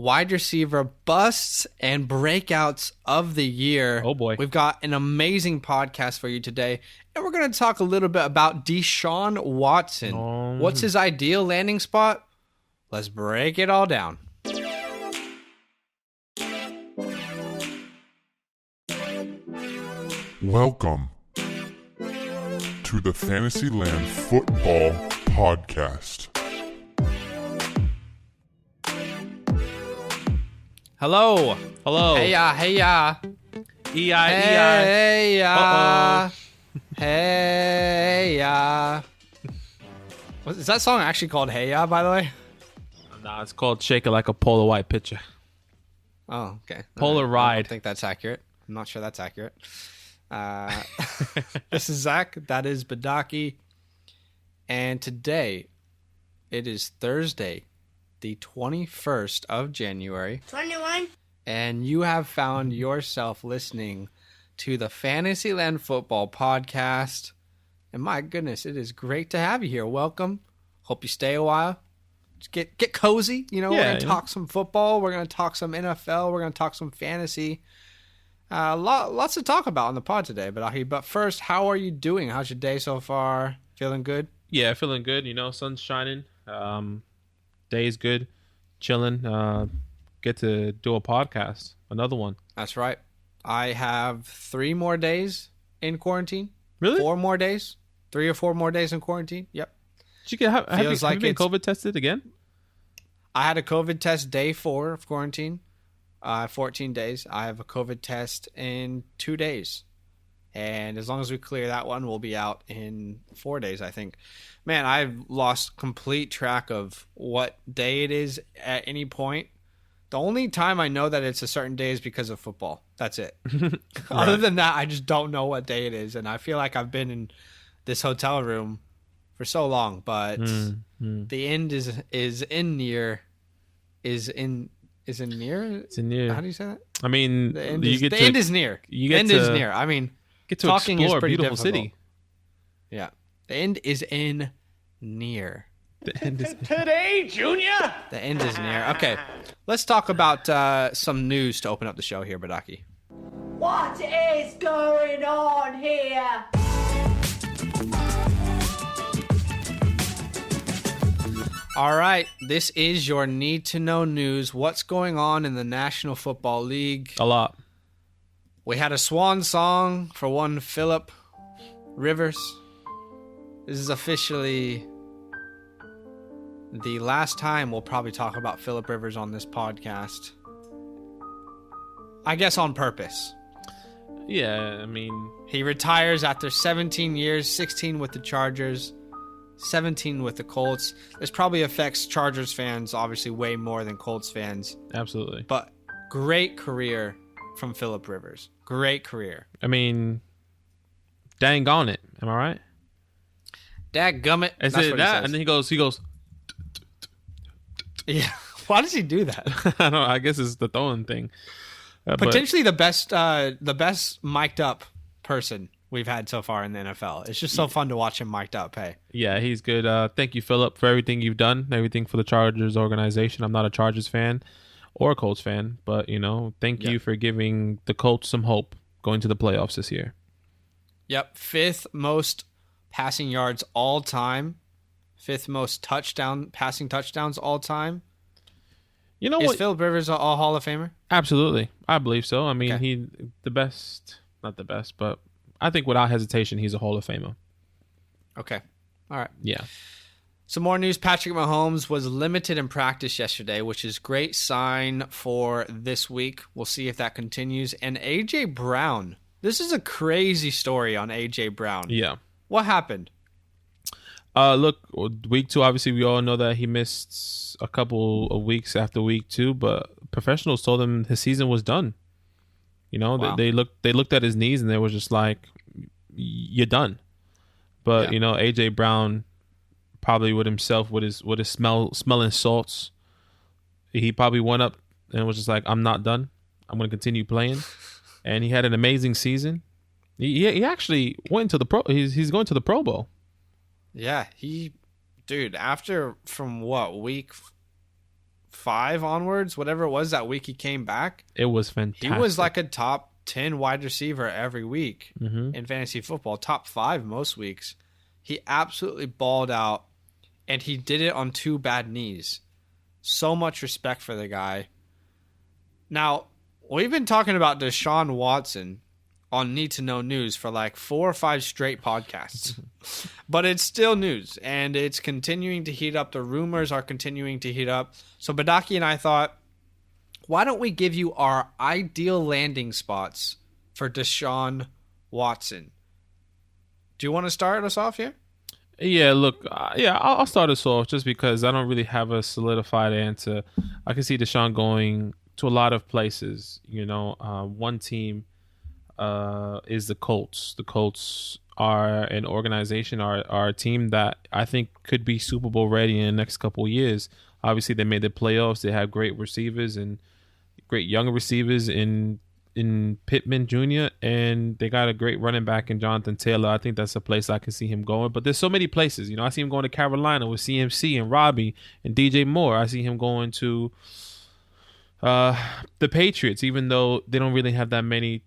wide receiver busts and breakouts of the year. Oh boy. We've got an amazing podcast for you today. And we're going to talk a little bit about Deshaun Watson. What's his ideal landing spot? Let's break it all down. Welcome to the Fantasyland Football Podcast. Hello. Hello. Hey ya, hey ya. E-I, Hey ya. Uh-oh. Hey ya. Is that song actually called Hey Ya, by the way? Nah, it's called Shake It Like a Polar White Picture. Oh, okay. Polar I Ride. don't think that's accurate. I'm not sure that's accurate. This is Zach. That is Badaki. And today, it is Thursday, the 21st of January. 21. And you have found yourself listening to the Fantasyland Football Podcast. And my goodness, it is great to have you here. Welcome. Hope you stay a while. Just get cozy. You know, we're going to talk some football. We're going to talk some NFL. We're going to talk some fantasy. Lots to talk about on the pod today, but first, how are you doing? How's your day so far? Feeling good? Yeah, feeling good. You know, sun's shining. Day's good. Chilling. Get to do a podcast. Another one. That's right. I have 3 more days in quarantine. Really? 4 more days. 3 or 4 more days in quarantine. Yep. Did you get have you been COVID tested again? I had a COVID test day 4 of quarantine. 14 days. I have a COVID test in 2 days. And as long as we clear that one, we'll be out in 4 days, I think. Man, I've lost complete track of what day it is at any point. The only time I know that it's a certain day is because of football. That's it. Right. Other than that, I just don't know what day it is. And I feel like I've been in this hotel room for so long. But the end is in near. Is in near? It's in near. How do you say that? I mean, the end is near. The end is near. I mean, get to talking explore is pretty a beautiful difficult. city. Yeah. The end is in near. The end is Today, Junior. The end is near. Okay. Let's talk about some news to open up the show here, Badaki. What is going on here? All right. This is your need to know news. What's going on in the National Football League? a lot. We had a swan song for one Philip Rivers. This is officially the last time we'll probably talk about Philip Rivers on this podcast. I guess on purpose. Yeah, I mean, He retires after 17 years, 16 with the Chargers, 17 with the Colts. This probably affects Chargers fans, obviously, way more than Colts fans. absolutely. But great career from Philip Rivers. Great career. I mean, dang on it. Am I right? Dadgummit. Is That's it what that? he says. And then he goes. Yeah. Why does he do that? I don't know. I guess it's the throwing thing. But Potentially the best mic'd up person we've had so far in the NFL. It's just so fun to watch him mic'd up. Hey. yeah, he's good. Thank you, Philip, for everything you've done, everything for the Chargers organization. I'm not a Chargers fan or a Colts fan, but, you know, thank you for giving the Colts some hope going to the playoffs this year. Yep. 5th most passing yards all time. 5th most passing touchdowns all time. You know Is what? Philip Rivers a Hall of Famer? Absolutely. I believe so. I mean, Okay. not the best, but I think without hesitation, he's a Hall of Famer. Okay. All right. Yeah. Some more news. Patrick Mahomes was limited in practice yesterday, which is great sign for this week. We'll see if that continues. And A.J. Brown. This is a crazy story on A.J. Brown. Yeah. What happened? Look, week 2, obviously, we all know that he missed a couple of weeks after week 2, but professionals told him his season was done. You know, Wow. they looked at his knees and they were just like, "You're done." But you know, AJ Brown probably with himself, with his smelling salts, he probably went up and was just like, "I'm not done. I'm going to continue playing." And he had an amazing season. He actually went to the pro. He's going to the Pro Bowl. Yeah, after from what, week 5 onwards, whatever it was that week he came back. It was fantastic. He was like a top 10 wide receiver every week in fantasy football, top 5 most weeks. He absolutely balled out, and he did it on 2 bad knees. So much respect for the guy. Now, we've been talking about Deshaun Watson on Need to Know News for like 4 or 5 straight podcasts. But it's still news, and it's continuing to heat up. The rumors are continuing to heat up. So Badaki and I thought, why don't we give you our ideal landing spots for Deshaun Watson? Do you want to start us off here? Yeah, look, I'll start us off just because I don't really have a solidified answer. I can see Deshaun going to a lot of places. One team is the Colts. The Colts are an organization, are a team that I think could be Super Bowl ready in the next couple of years. Obviously, they made the playoffs. They have great receivers and great young receivers in Pittman Jr., and they got a great running back in Jonathan Taylor. I think that's a place I can see him going. But there's so many places. I see him going to Carolina with CMC and Robbie and DJ Moore. I see him going to the Patriots, even though they don't really have that many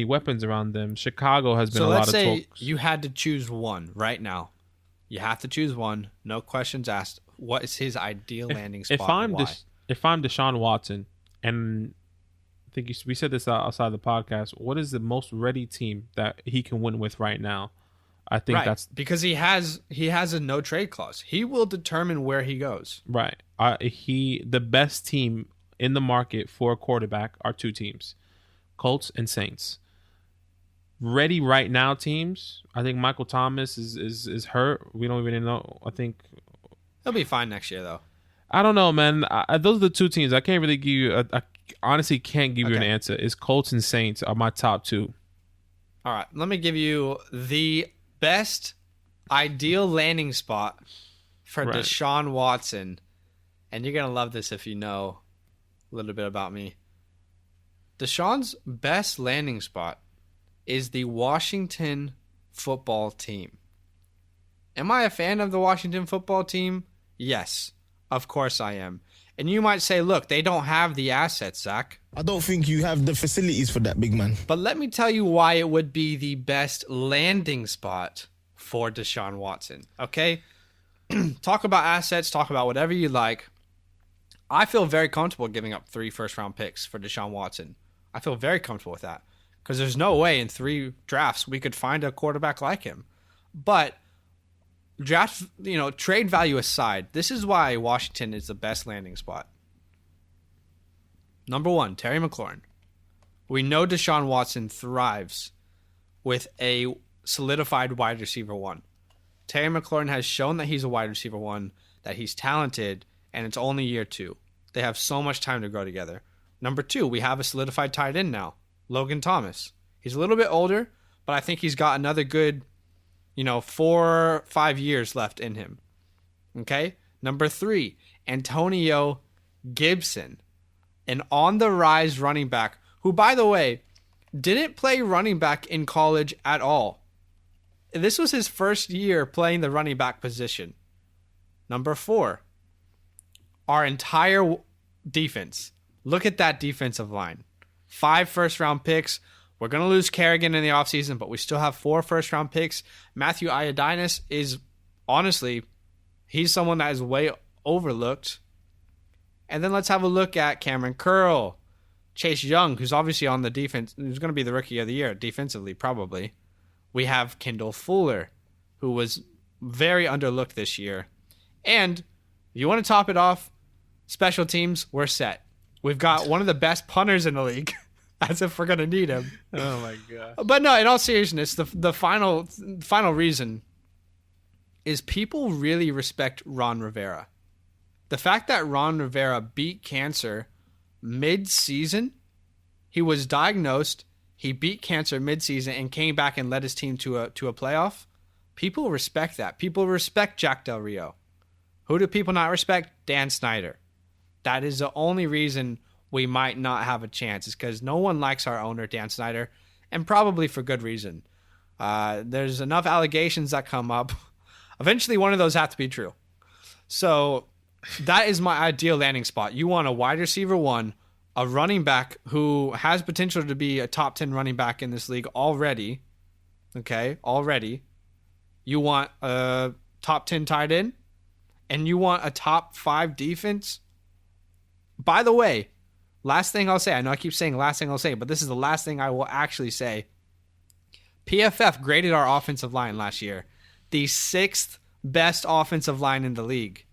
weapons around them. Chicago has been a lot of talks. So let's say you had to choose one right now. You have to choose one. No questions asked. What is his ideal landing spot? If I'm Deshaun Watson, and I think we said this outside the podcast, what is the most ready team that he can win with right now? I think that's because he has a no trade clause. He will determine where he goes. Right. The best team in the market for a quarterback are 2 teams, Colts and Saints. Ready right now teams. I think Michael Thomas is hurt. We don't even know. I think he'll be fine next year though. I don't know, man. Those are the 2 teams. I can't really give you. I honestly can't give you an answer. It's Colts and Saints are my top 2. All right, let me give you the best ideal landing spot for Deshaun Watson, and you're gonna love this if you know a little bit about me. Deshaun's best landing spot is the Washington football team. Am I a fan of the Washington football team? Yes, of course I am. And you might say, look, they don't have the assets, Zach. I don't think you have the facilities for that, big man. But let me tell you why it would be the best landing spot for Deshaun Watson, okay? Talk about assets, talk about whatever you like. I feel very comfortable giving up 3 first-round picks for Deshaun Watson. I feel very comfortable with that because there's no way in 3 drafts we could find a quarterback like him. But draft, trade value aside, this is why Washington is the best landing spot. Number 1, Terry McLaurin. We know Deshaun Watson thrives with a solidified wide receiver 1. Terry McLaurin has shown that he's a wide receiver 1, that he's talented, and it's only year 2. They have so much time to grow together. Number 2, we have a solidified tight end now, Logan Thomas. He's a little bit older, but I think he's got another good 4 or 5 years left in him. Okay? Number 3, Antonio Gibson, an on-the-rise running back who, by the way, didn't play running back in college at all. This was his first year playing the running back position. Number 4, our entire defense. Look at that defensive line. 5 first-round picks. We're going to lose Kerrigan in the offseason, but we still have 4 first-round picks. Matthew Ioannidis is, honestly, he's someone that is way overlooked. And then let's have a look at Cameron Curl, Chase Young, who's obviously on the defense, who's going to be the rookie of the year defensively, probably. We have Kendall Fuller, who was very underlooked this year. And if you want to top it off, special teams, we're set. We've got one of the best punters in the league. As if we're going to need him. Oh, my God. But no, in all seriousness, the final reason is people really respect Ron Rivera. The fact that Ron Rivera beat cancer mid-season, he was diagnosed, he beat cancer mid-season and came back and led his team to a playoff, people respect that. People respect Jack Del Rio. Who do people not respect? Dan Snyder. That is the only reason we might not have a chance, is because no one likes our owner, Dan Snyder, and probably for good reason. There's enough allegations that come up. Eventually, one of those have to be true. So That is my ideal landing spot. You want a wide receiver 1, a running back who has potential to be a top 10 running back in this league already. Okay, already. You want a top 10 tight end, and you want a top 5 defense. By the way, last thing I'll say, I know I keep saying last thing I'll say, but this is the last thing I will actually say. PFF graded our offensive line last year the 6th best offensive line in the league.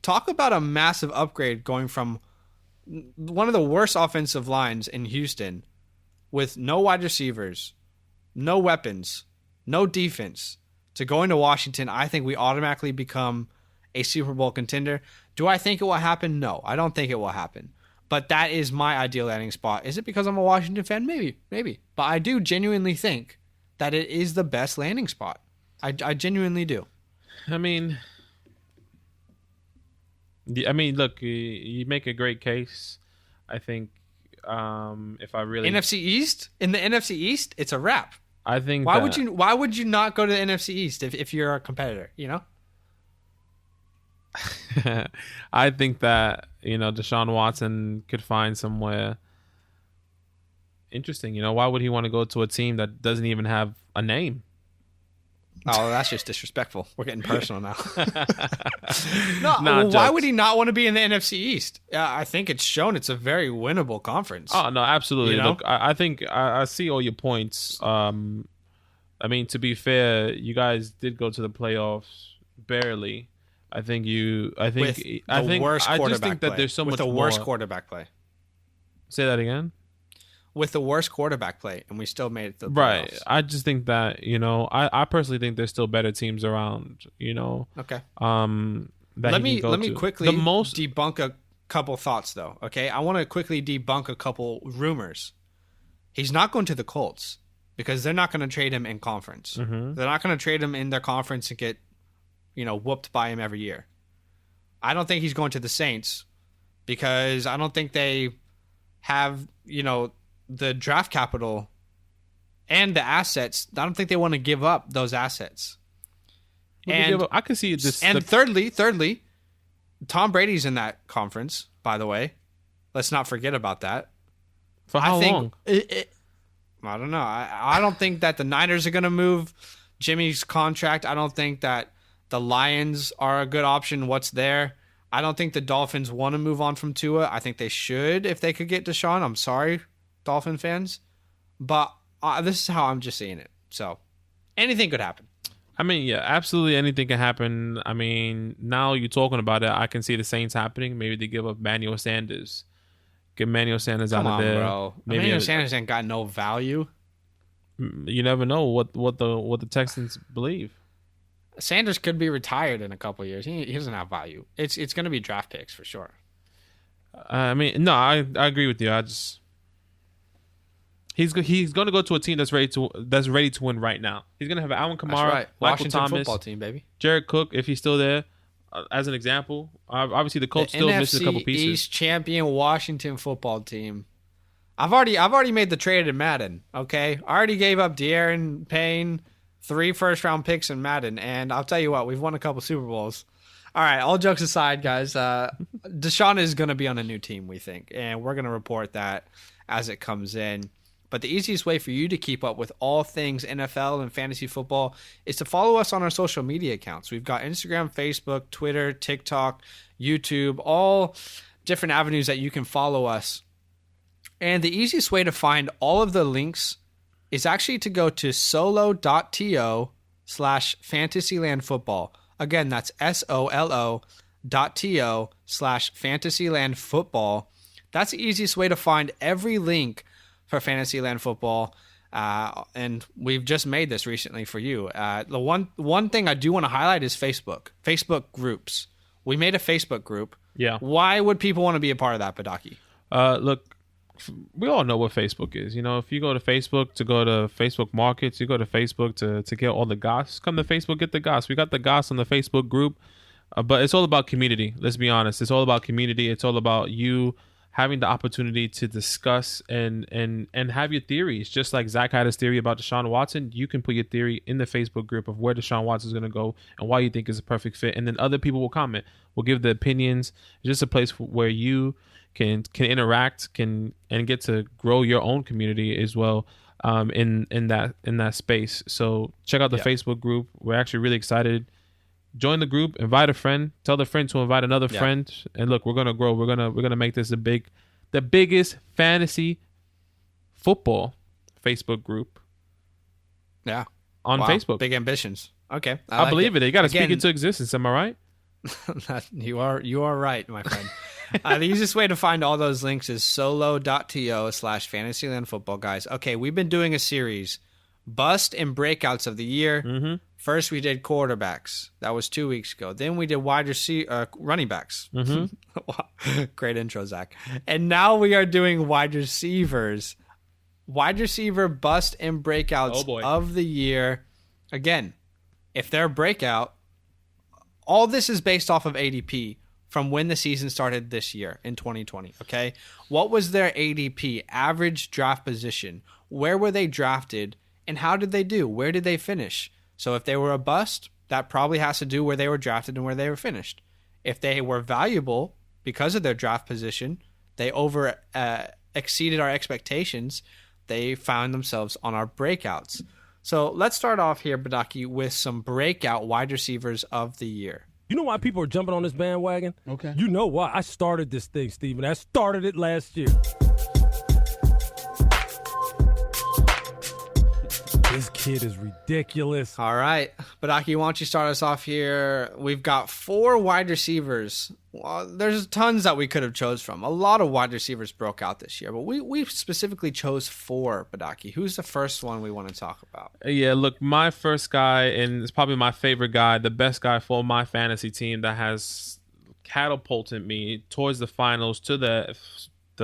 Talk about a massive upgrade going from one of the worst offensive lines in Houston with no wide receivers, no weapons, no defense, to going to Washington. I think we automatically become a Super Bowl contender. Do I think it will happen? No, I don't think it will happen. But that is my ideal landing spot. Is it because I'm a Washington fan? Maybe. But I do genuinely think that it is the best landing spot. I genuinely do. I mean, look, you make a great case. I think if I really NFC East, in the NFC East, it's a wrap. I think why would you not go to the NFC East if you're a competitor? You know. I think that Deshaun Watson could find somewhere interesting. Why would he want to go to a team that doesn't even have a name? Oh, that's just disrespectful. We're getting personal now. Why would he not want to be in the NFC East? I think it's shown it's a very winnable conference. Oh, no, absolutely. Look, I think I see all your points. I mean, to be fair, you guys did go to the playoffs barely. I just think that there's so much more. With the worst quarterback play. Say that again? With the worst quarterback play, and we still made it to the playoffs. Right. I just think that, I personally think there's still better teams around, Okay. Let me quickly debunk a couple thoughts, though, okay? I want to quickly debunk a couple rumors. He's not going to the Colts because they're not going to trade him in conference. Mm-hmm. They're not going to trade him in their conference and get whooped by him every year. I don't think he's going to the Saints because I don't think they have, the draft capital and the assets. I don't think they want to give up those assets. I can see this. And thirdly, Tom Brady's in that conference, by the way. Let's not forget about that. For how long? I don't know. I don't think that the Niners are going to move Jimmy's contract. I don't think that the Lions are a good option. What's there? I don't think the Dolphins want to move on from Tua. I think they should if they could get Deshaun. I'm sorry, Dolphin fans. But this is how I'm just seeing it. So anything could happen. I mean, yeah, absolutely anything can happen. I mean, now you're talking about it, I can see the Saints happening. Maybe they give up Emmanuel Sanders. Get Emmanuel Sanders out of there. Bro. Maybe Emmanuel Sanders ain't got no value. You never know what the Texans believe. Sanders could be retired in a couple of years. He doesn't have value. It's going to be draft picks for sure. I mean, no, I agree with you. He's going to go to a team that's ready to win right now. He's going to have Alvin Kamara, that's right. Michael Washington Thomas, football team, baby. Jared Cook, if he's still there, as an example. Obviously, the Colts still missing a couple pieces. East champion Washington football team. I've already made the trade in Madden. Okay, I already gave up De'Aaron Payne, 3 first-round picks in Madden, and I'll tell you what, we've won a couple Super Bowls. All right, all jokes aside, guys, Deshaun is going to be on a new team, we think, and we're going to report that as it comes in. But the easiest way for you to keep up with all things NFL and fantasy football is to follow us on our social media accounts. We've got Instagram, Facebook, Twitter, TikTok, YouTube, all different avenues that you can follow us. And the easiest way to find all of the links is actually to go to solo.to/fantasylandfootball. Again, that's solo.to/fantasylandfootball. That's the easiest way to find every link for Fantasyland football. And we've just made this recently for you. The one thing I do want to highlight is Facebook groups. We made a Facebook group. Yeah. Why would people want to be a part of that, Badaki? Look, we all know what Facebook is. If you go to Facebook to go to Facebook Markets, you go to Facebook to get all the goss. Come to Facebook, get the goss. We got the goss on the Facebook group, but it's all about community. Let's be honest. It's all about community. It's all about you having the opportunity to discuss and have your theories. Just like Zach had his theory about Deshaun Watson, you can put your theory in the Facebook group of where Deshaun Watson is going to go and why you think is a perfect fit. And then other people will comment, will give the opinions. It's just a place where you can interact, and get to grow your own community as well in that space. So check out the Facebook group. We're actually really excited. Join the group, invite a friend, tell the friend to invite another friend, and look, we're gonna grow. We're gonna make this the biggest fantasy football Facebook group. Yeah, on Facebook. Big ambitions. Okay, I believe it. You got to speak into existence. Am I right? You are right, my friend. The easiest way to find all those links is solo.to/Fantasyland Football, guys. Okay, we've been doing a series, Bust and Breakouts of the Year. Mm-hmm. First, we did quarterbacks. That was 2 weeks ago. Then we did running backs. Mm-hmm. Great intro, Zach. And now we are doing wide receivers. Wide receiver bust and breakouts of the year. Again, if they're a breakout, all this is based off of ADP from when the season started this year in 2020. Okay, what was their ADP, average draft position? Where were they drafted? And how did they do? Where did they finish? So if they were a bust, that probably has to do where they were drafted and where they were finished. If they were valuable because of their draft position, they exceeded our expectations, they found themselves on our breakouts. So let's start off here, Badaki, with some breakout wide receivers of the year. You know why people are jumping on this bandwagon? Okay. You know why. I started this thing, Steven. I started it last year. This kid is ridiculous. All right. Badaki, why don't you start us off here? We've got 4 wide receivers. Well, there's tons that we could have chose from. A lot of wide receivers broke out this year, but we specifically chose 4, Badaki. Who's the first one we want to talk about? Yeah, look, my first guy, and it's probably my favorite guy, the best guy for my fantasy team that has catapulted me towards the finals to the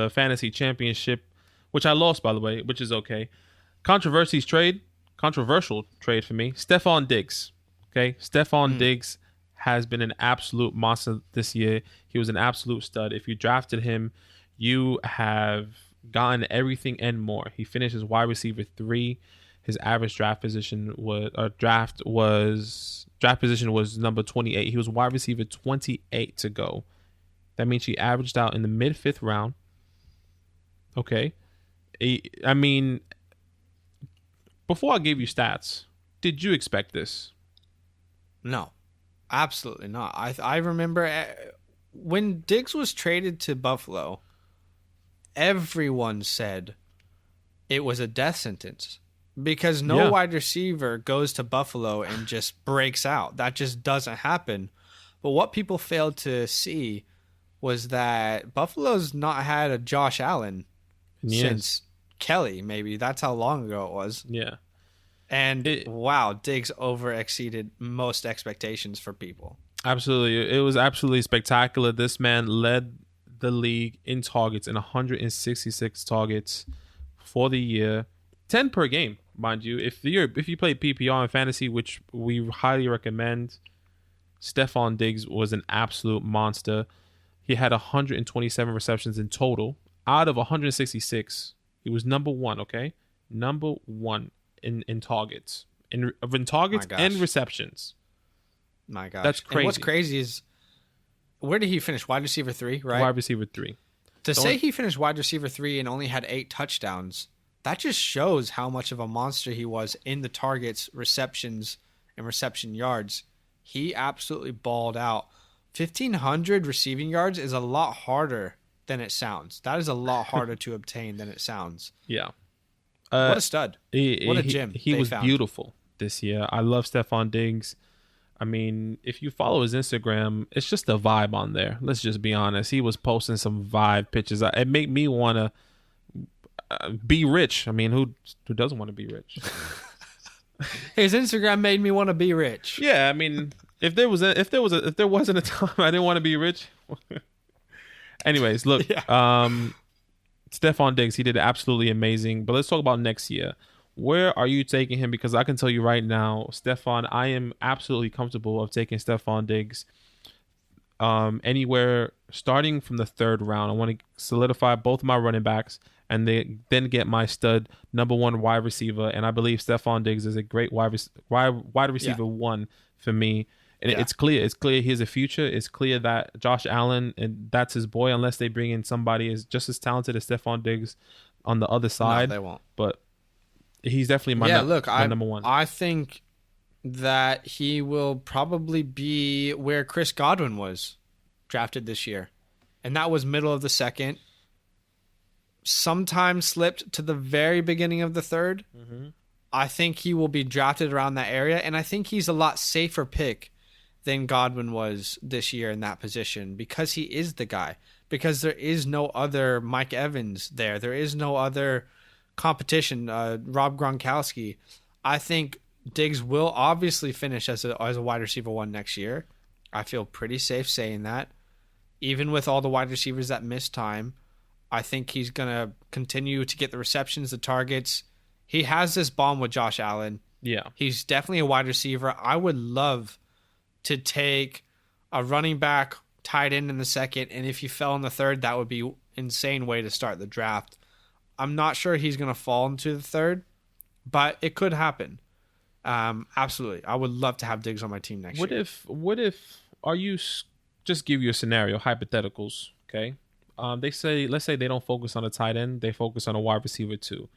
fantasy championship, which I lost, by the way, which is okay. Controversial trade for me. Stefon Diggs. Okay, Stefon Diggs has been an absolute monster this year. He was an absolute stud. If you drafted him, you have gotten everything and more. He finished as wide receiver 3. His average draft position was number 28. He was wide receiver 28 to go. That means he averaged out in the mid 5th round. Okay, I mean, before I gave you stats, did you expect this? No, absolutely not. I remember when Diggs was traded to Buffalo, everyone said it was a death sentence because no wide receiver goes to Buffalo and just breaks out. That just doesn't happen. But what people failed to see was that Buffalo's not had a Josh Allen since Kelly, maybe. That's how long ago it was. Yeah. And Diggs exceeded most expectations for people. Absolutely. It was absolutely spectacular. This man led the league in targets, in 166 targets for the year. 10 per game, mind you. If you play PPR and fantasy, which we highly recommend, Stefon Diggs was an absolute monster. He had 127 receptions in total out of 166. He was number 1, okay? Number 1 in targets. In targets and receptions. My gosh. That's crazy. And what's crazy is, where did he finish? Wide receiver 3, right? Wide receiver 3. To say he finished wide receiver 3 and only had 8 touchdowns, that just shows how much of a monster he was in the targets, receptions, and reception yards. He absolutely balled out. 1,500 receiving yards is a lot harder than it sounds. That is a lot harder to obtain than it sounds. Yeah. What a stud. What a gem. He was beautiful this year. I love Stefon Diggs. I mean, if you follow his Instagram, it's just a vibe on there. Let's just be honest. He was posting some vibe pictures. It made me want to be rich. I mean, who doesn't want to be rich? His Instagram made me want to be rich. Yeah, I mean, if there wasn't a time I didn't want to be rich. Anyways, look, Stefon Diggs, he did absolutely amazing. But let's talk about next year. Where are you taking him? Because I can tell you right now, Stefon, I am absolutely comfortable of taking Stefon Diggs anywhere starting from the 3rd round. I want to solidify both of my running backs and then get my stud number 1 wide receiver. And I believe Stefon Diggs is a great wide receiver 1 for me. And it's clear. It's clear he's a future. It's clear that Josh Allen, and that's his boy, unless they bring in somebody as just as talented as Stefon Diggs on the other side. No, they won't. But he's definitely my number 1. I think that he will probably be where Chris Godwin was drafted this year. And that was middle of the 2nd. Sometimes slipped to the very beginning of the 3rd. Mm-hmm. I think he will be drafted around that area, and I think he's a lot safer pick than Godwin was this year in that position because he is the guy. Because there is no other Mike Evans there. There is no other competition. Rob Gronkowski. I think Diggs will obviously finish as a wide receiver 1 next year. I feel pretty safe saying that. Even with all the wide receivers that miss time, I think he's going to continue to get the receptions, the targets. He has this bond with Josh Allen. Yeah. He's definitely a wide receiver. I would love to take a running back, tight end in the 2nd, and if he fell in the 3rd, that would be an insane way to start the draft. I'm not sure he's going to fall into the 3rd, but it could happen. Absolutely. I would love to have Diggs on my team next year. What if, just give you a scenario, hypotheticals, okay? Let's say they don't focus on a tight end, they focus on a wide receiver 2.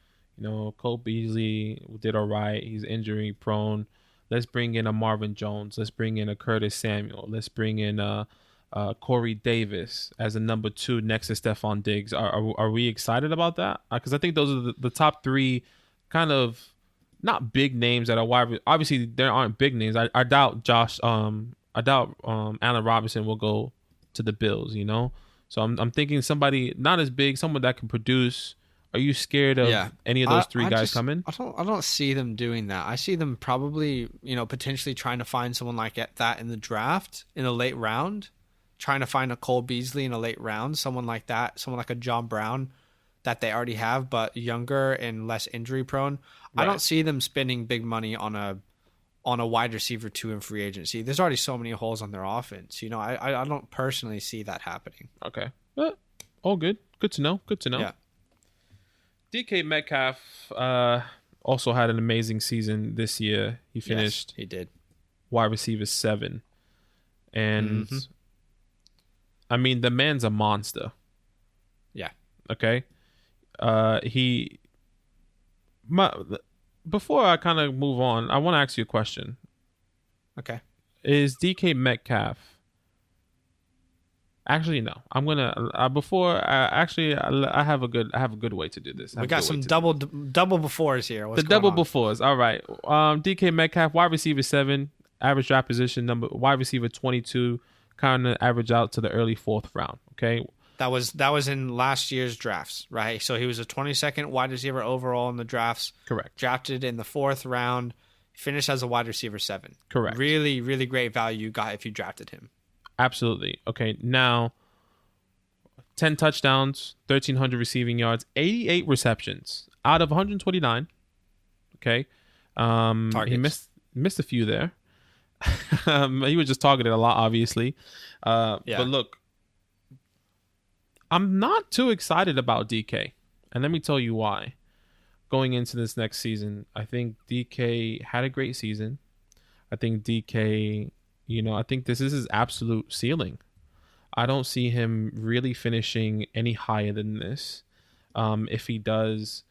Cole Beasley did all right. He's injury prone. Let's bring in a Marvin Jones. Let's bring in a Curtis Samuel. Let's bring in Corey Davis as a number 2 next to Stefon Diggs. Are we excited about that? Because I think those are the top 3 kind of not big names that are wide. Obviously, there aren't big names. I doubt Allen Robinson will go to the Bills. So I'm thinking somebody not as big, someone that can produce. Are you scared of any of those 3 guys coming? I don't see them doing that. I see them probably, potentially trying to find someone like that in the draft in a late round, trying to find a Cole Beasley in a late round, someone like that, someone like a John Brown that they already have, but younger and less injury prone. Right. I don't see them spending big money on a wide receiver 2 in free agency. There's already so many holes on their offense. I don't personally see that happening. Okay. But all good. Good to know. Yeah. DK Metcalf also had an amazing season this year. He finished. Yes, he did. Wide receiver 7. And I mean, the man's a monster. Yeah. Okay. Before I kind of move on, I want to ask you a question. Okay. Is DK Metcalf? Actually, no. I'm gonna I have a good way to do this. We got some double befores here. What's the double befores. All right. DK Metcalf, wide receiver 7, average draft position number, wide receiver 22, kind of average out to the early 4th round. Okay. That was in last year's drafts, right? So he was a 22nd wide receiver overall in the drafts. Correct. Drafted in the 4th round, finished as a wide receiver 7. Correct. Really, really great value you got if you drafted him. Absolutely. Okay, now 10 touchdowns, 1,300 receiving yards, 88 receptions out of 129. Okay. Targets. He missed a few there. He was just targeted a lot, obviously. But look, I'm not too excited about DK. And let me tell you why. Going into this next season, I think DK had a great season. I think DK... I think this is his absolute ceiling. I don't see him really finishing any higher than this. If he does,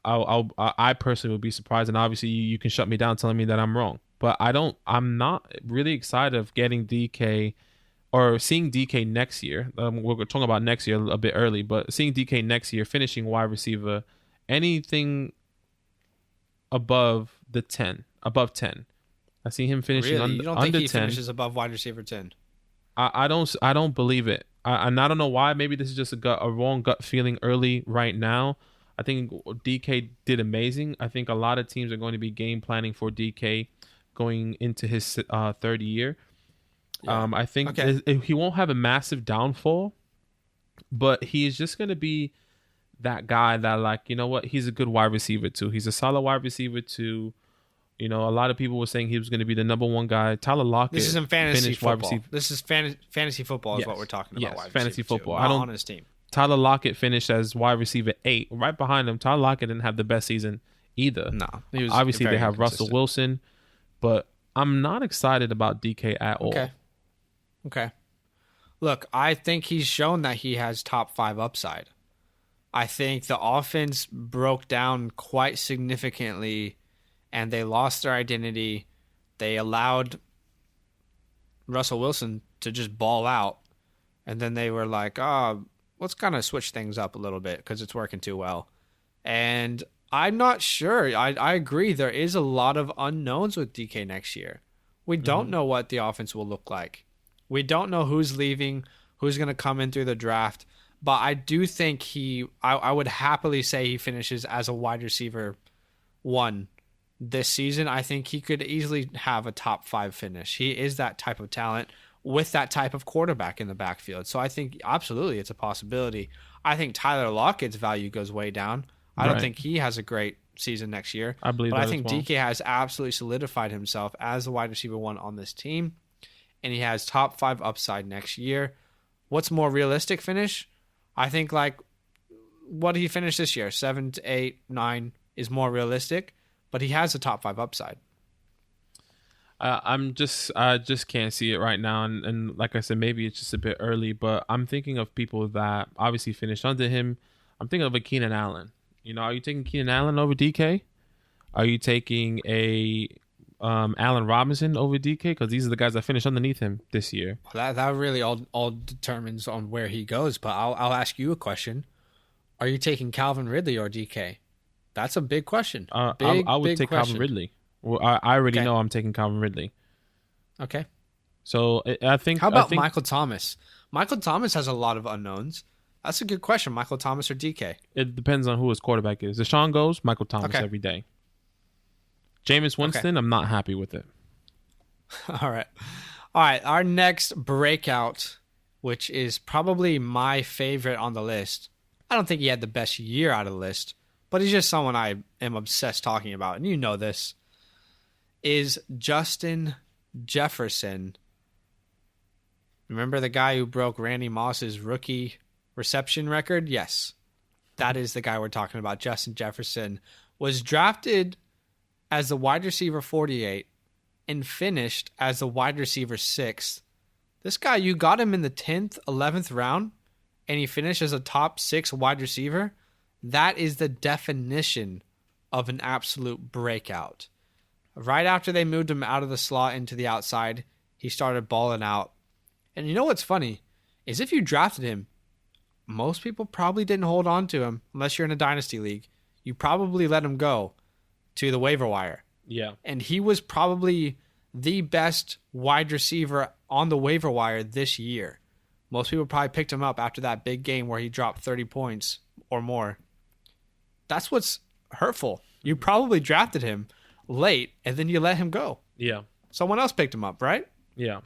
I personally would be surprised. And obviously, you can shut me down telling me that I'm wrong. But I'm not really excited of getting DK or seeing DK next year. We're talking about next year a bit early, but seeing DK next year finishing wide receiver, anything above 10. I see him finishing really? You don't think under he 10. Finishes above wide receiver 10? I don't believe it. I don't know why. Maybe this is just a wrong gut feeling early right now. I think DK did amazing. I think a lot of teams are going to be game planning for DK going into his third year. Yeah. I think he won't have a massive downfall, but he is just going to be that guy that, like, you know what? He's a good wide receiver too. He's a solid wide receiver too. You know, a lot of people were saying he was going to be the number one guy. Tyler Lockett. This isn't fantasy finished football. This is fantasy football is what we're talking about. Yes, fantasy football. I don't on his team. Tyler Lockett finished as wide receiver 8. Right behind him, Tyler Lockett didn't have the best season either. No, he was obviously very they have inconsistent. Russell Wilson, but I'm not excited about DK at all. Okay. Look, I think he's shown that he has top 5 upside. I think the offense broke down quite significantly, and they lost their identity. They allowed Russell Wilson to just ball out, and then they were like, let's kind of switch things up a little bit because it's working too well. And I'm not sure. I agree. There is a lot of unknowns with DK next year. We don't know what the offense will look like. We don't know who's leaving, who's going to come in through the draft. But I do think I would happily say he finishes as a wide receiver 1 this season. I think he could easily have a top 5 finish. He is that type of talent with that type of quarterback in the backfield. So I think absolutely it's a possibility. I think Tyler Lockett's value goes way down. I don't think he has a great season next year. I believe but that I think as well. DK has absolutely solidified himself as the wide receiver 1 on this team, and he has top 5 upside next year. What's more realistic finish? I think like what he finished this year, 7 to 8, 9 is more realistic, but he has a top 5 upside. I just can't see it right now, and like I said, maybe it's just a bit early. But I'm thinking of people that obviously finished under him. I'm thinking of a Keenan Allen. You know, are you taking Keenan Allen over DK? Are you taking a Allen Robinson over DK? Because these are the guys that finished underneath him this year. That really all determines on where he goes. But I'll ask you a question: are you taking Calvin Ridley or DK? That's a big question. I would take Calvin Ridley. Well, I already know I'm taking Calvin Ridley. Okay. So I think. How about Michael Thomas? Michael Thomas has a lot of unknowns. That's a good question. Michael Thomas or DK? It depends on who his quarterback is. Deshaun goes, Michael Thomas every day. Jameis Winston, I'm not happy with it. All right. Our next breakout, which is probably my favorite on the list. I don't think he had the best year out of the list, but he's just someone I am obsessed talking about, and you know this, is Justin Jefferson. Remember the guy who broke Randy Moss's rookie reception record? Yes. That is the guy we're talking about. Justin Jefferson was drafted as the wide receiver 48 and finished as the wide receiver 6th. This guy, you got him in the 10th, 11th round, and he finished as a top 6 wide receiver. That is the definition of an absolute breakout. Right after they moved him out of the slot into the outside, he started balling out. And you know what's funny is if you drafted him, most people probably didn't hold on to him unless you're in a dynasty league. You probably let him go to the waiver wire. Yeah. And he was probably the best wide receiver on the waiver wire this year. Most people probably picked him up after that big game where he dropped 30 points or more. That's what's hurtful. You probably drafted him late and then you let him go. Yeah. Someone else picked him up, right? Yeah.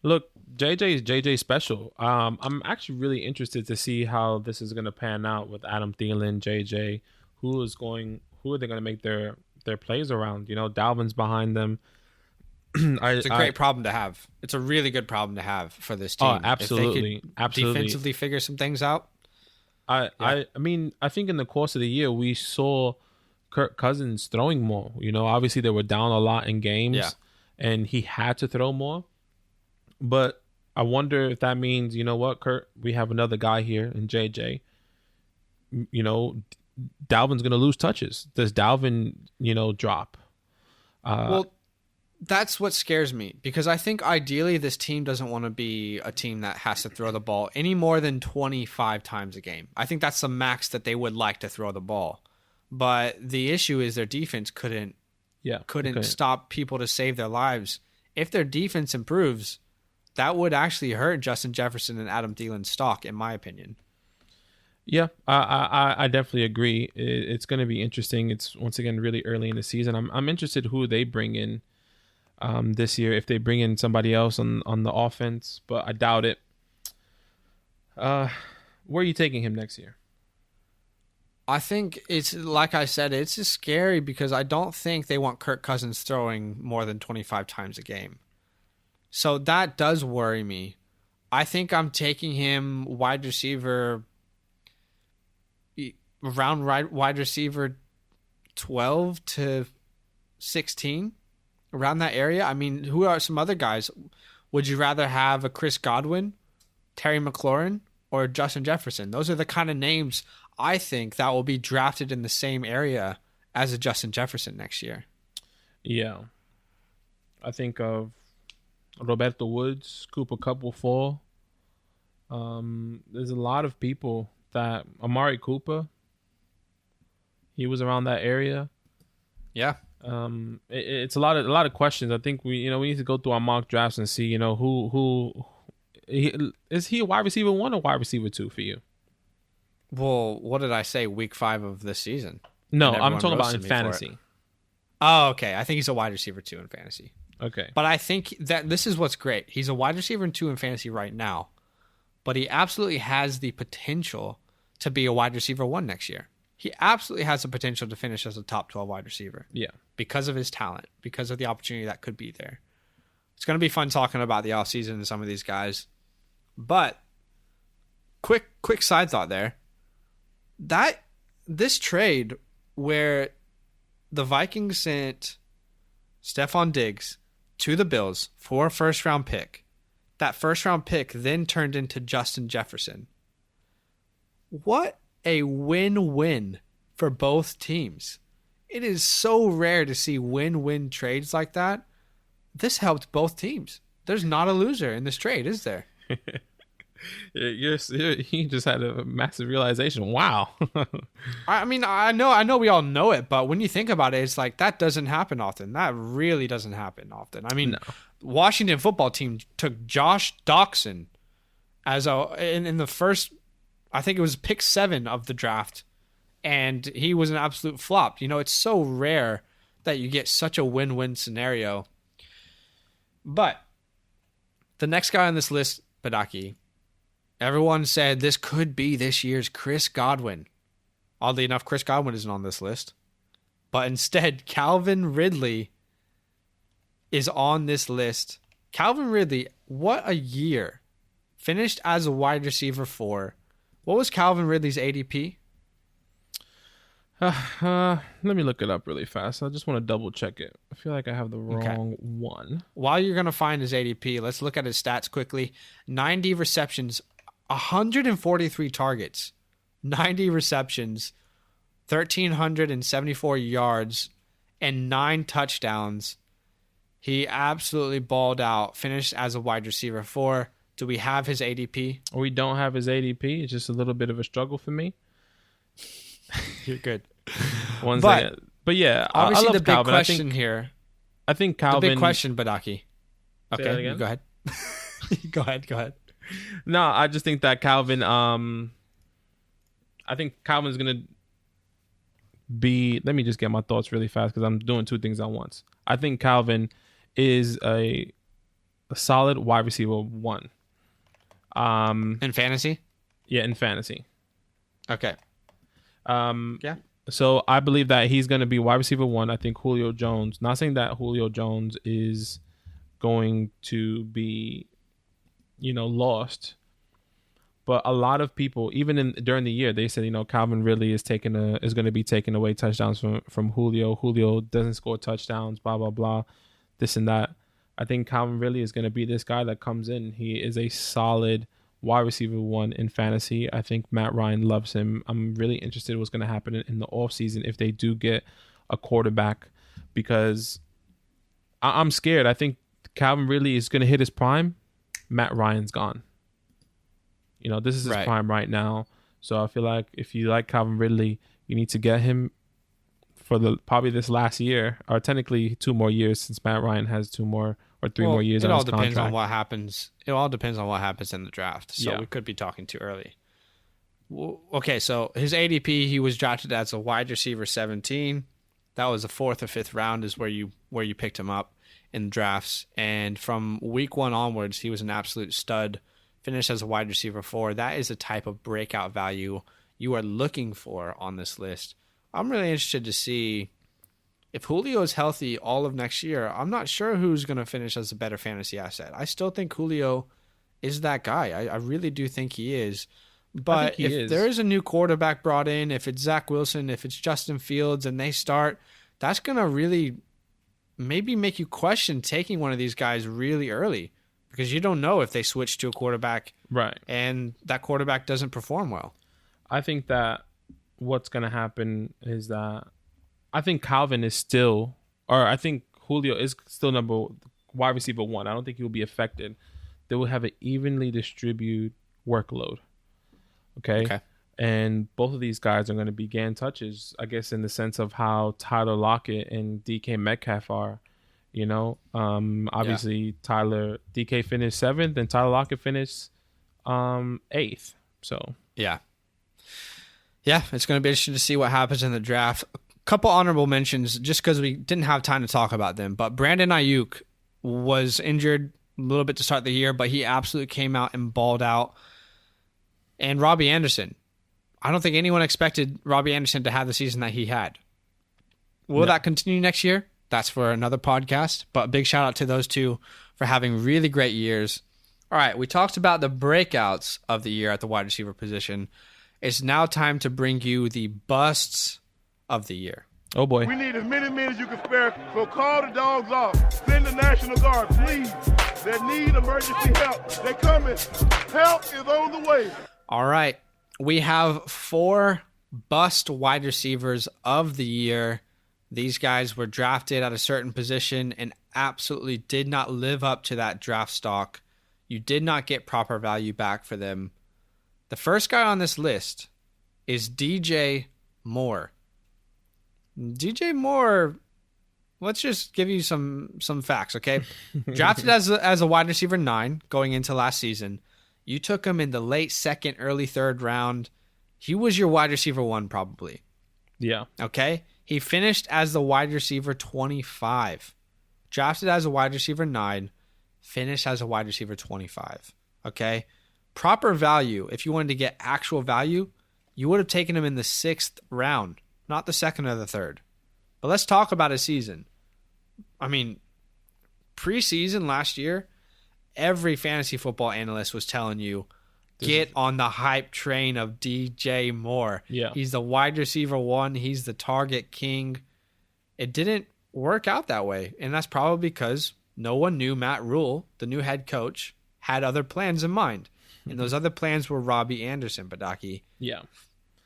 Look, JJ is JJ special. I'm actually really interested to see how this is going to pan out with Adam Thielen, JJ. Who are they going to make their plays around? You know, Dalvin's behind them. It's a great problem to have. It's a really good problem to have for this team. Oh, absolutely. If they could Absolutely. defensively figure some things out. I mean, I think in the course of the year, we saw Kirk Cousins throwing more. You know, obviously they were down a lot in games, and he had to throw more. But I wonder if that means, you know what, Kurt, we have another guy here in JJ. You know, Dalvin's going to lose touches. Does Dalvin, drop? Well, that's what scares me because I think ideally this team doesn't want to be a team that has to throw the ball any more than 25 times a game. I think that's the max that they would like to throw the ball. But the issue is their defense couldn't stop people to save their lives. If their defense improves, that would actually hurt Justin Jefferson and Adam Thielen's stock, in my opinion. Yeah, I definitely agree. It's going to be interesting. It's once again really early in the season. I'm interested who they bring in this year. If they bring in somebody else on the offense, but I doubt it. Where are you taking him next year? I think it's, like I said, it's just scary because I don't think they want Kirk Cousins throwing more than 25 times a game. So that does worry me. I think I'm taking him wide receiver, around wide receiver 12 to 16, around that area. I mean, who are some other guys? Would you rather have a Chris Godwin, Terry McLaurin, or Justin Jefferson? Those are the kind of names I think that will be drafted in the same area as a Justin Jefferson next year. Yeah. I think of Roberto Woods, Cooper Kupp will fall. There's a lot of people that Amari Cooper, he was around that area. Yeah. It's a lot of questions. I think we need to go through our mock drafts and see, who is he a wide receiver 1 or wide receiver 2 for you? Well, what did I say? Week 5 of this season. No, I'm talking about in fantasy. Oh, okay. I think he's a wide receiver 2 in fantasy. Okay. But I think that this is what's great. He's a wide receiver 2 in fantasy right now, but he absolutely has the potential to be a wide receiver 1 next year. He absolutely has the potential to finish as a top 12 wide receiver. Yeah. Because of his talent, because of the opportunity that could be there. It's going to be fun talking about the offseason and some of these guys. But quick side thought there. This trade where the Vikings sent Stefon Diggs to the Bills for a first-round pick, that first-round pick then turned into Justin Jefferson. What a win-win for both teams. It is so rare to see win-win trades like that. This helped both teams. There's not a loser in this trade, is there? You just had a massive realization. Wow. I mean, I know we all know it, but when you think about it, it's like that doesn't happen often. That really doesn't happen often. I mean, no. Washington football team took Josh Doxson as in the first, I think it was pick 7 of the draft, and he was an absolute flop. It's so rare that you get such a win-win scenario. But the next guy on this list, Badaki, everyone said this could be this year's Chris Godwin. Oddly enough, Chris Godwin isn't on this list. But instead, Calvin Ridley is on this list. Calvin Ridley, what a year. Finished as a wide receiver 4. What was Calvin Ridley's ADP? Let me look it up really fast. I just want to double check it. I feel like I have the wrong one. While you're going to find his ADP, let's look at his stats quickly. 90 receptions, 143 targets, 90 receptions, 1,374 yards, and 9 touchdowns. He absolutely balled out, finished as a wide receiver 4. Do we have his ADP? We don't have his ADP. It's just a little bit of a struggle for me. You're good. But yeah, obviously I love the big Calvin. question here. I think Calvin. The big question, Badaki. Okay, you go ahead. Go ahead. No, I just think that Calvin. I think Calvin's gonna be. Let me just get my thoughts really fast because I'm doing 2 things at once. I think Calvin is a solid wide receiver 1. In fantasy? Yeah, in fantasy. Okay. Yeah. So I believe that he's going to be wide receiver 1. I think Julio Jones, not saying that Julio Jones is going to be, lost, but a lot of people, even during the year, they said, Calvin Ridley is going to be taking away touchdowns from Julio. Julio doesn't score touchdowns, blah, blah, blah, this and that. I think Calvin Ridley is going to be this guy that comes in. He is a solid wide receiver 1 in fantasy. I think Matt Ryan loves him. I'm really interested in what's going to happen in the offseason if they do get a quarterback, because I'm scared. I think Calvin Ridley is going to hit his prime. Matt Ryan's gone. This is his prime right now. So I feel like if you like Calvin Ridley, you need to get him for probably this last year, or technically 2 more years, since Matt Ryan has 2 more or 3 more years on his contract. It all depends on what happens. It all depends on what happens in the draft. So yeah. We could be talking too early. Okay, so his ADP, he was drafted as a wide receiver 17. That was the 4th or 5th round is where you picked him up in drafts. And from week 1 onwards, he was an absolute stud. Finished as a wide receiver 4. That is a type of breakout value you are looking for on this list. I'm really interested to see if Julio is healthy all of next year. I'm not sure who's going to finish as a better fantasy asset. I still think Julio is that guy. I really do think he is. But if there is a new quarterback brought in, if it's Zach Wilson, if it's Justin Fields, and they start, that's going to really maybe make you question taking one of these guys really early, because you don't know if they switch to a quarterback right, and that quarterback doesn't perform well. I think that what's going to happen is that I think Calvin is still, or I think Julio is still wide receiver 1. I don't think he will be affected. They will have an evenly distributed workload. Okay. And both of these guys are going to be gain touches, I guess, in the sense of how Tyler Lockett and DK Metcalf are. Obviously, DK finished 7th and Tyler Lockett finished 8th. So, yeah, it's going to be interesting to see what happens in the draft. A couple honorable mentions, just because we didn't have time to talk about them. But Brandon Ayuk was injured a little bit to start the year, but he absolutely came out and balled out. And Robbie Anderson. I don't think anyone expected Robbie Anderson to have the season that he had. Will that continue next year? That's for another podcast. But big shout out to those two for having really great years. All right, we talked about the breakouts of the year at the wide receiver position. It's now time to bring you the busts of the year. Oh, boy. We need as many men as you can spare, so call the dogs off. Send the National Guard, please. They need emergency help. They're coming. Help is on the way. All right. We have 4 bust wide receivers of the year. These guys were drafted at a certain position and absolutely did not live up to that draft stock. You did not get proper value back for them. The first guy on this list is DJ Moore. DJ Moore, let's just give you some facts, okay? Drafted as a wide receiver 9 going into last season. You took him in the late 2nd, early 3rd round. He was your wide receiver 1 probably. Yeah. Okay? He finished as the wide receiver 25. Drafted as a wide receiver 9. Finished as a wide receiver 25. Okay? Proper value, if you wanted to get actual value, you would have taken him in the 6th round, not the 2nd or the 3rd. But let's talk about his season. I mean, preseason last year, every fantasy football analyst was telling you, get on the hype train of DJ Moore. Yeah. He's the wide receiver 1. He's the target king. It didn't work out that way. And that's probably because no one knew Matt Rule, the new head coach, had other plans in mind. And those other plans were Robbie Anderson, Badaki. Yeah.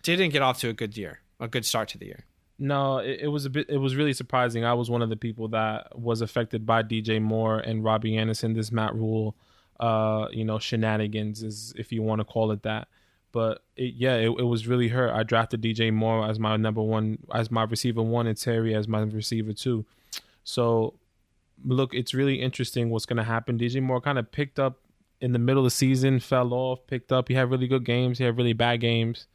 Didn't get off to a good start to the year. No, it was really surprising. I was one of the people that was affected by DJ Moore and Robbie Anderson, this Matt Rule, shenanigans, is if you want to call it that. But it was really hurt. I drafted DJ Moore as my number 1, as my receiver 1, and Terry as my receiver 2. So, look, it's really interesting what's going to happen. DJ Moore kind of picked up in the middle of the season, fell off, picked up. He had really good games. He had really bad games.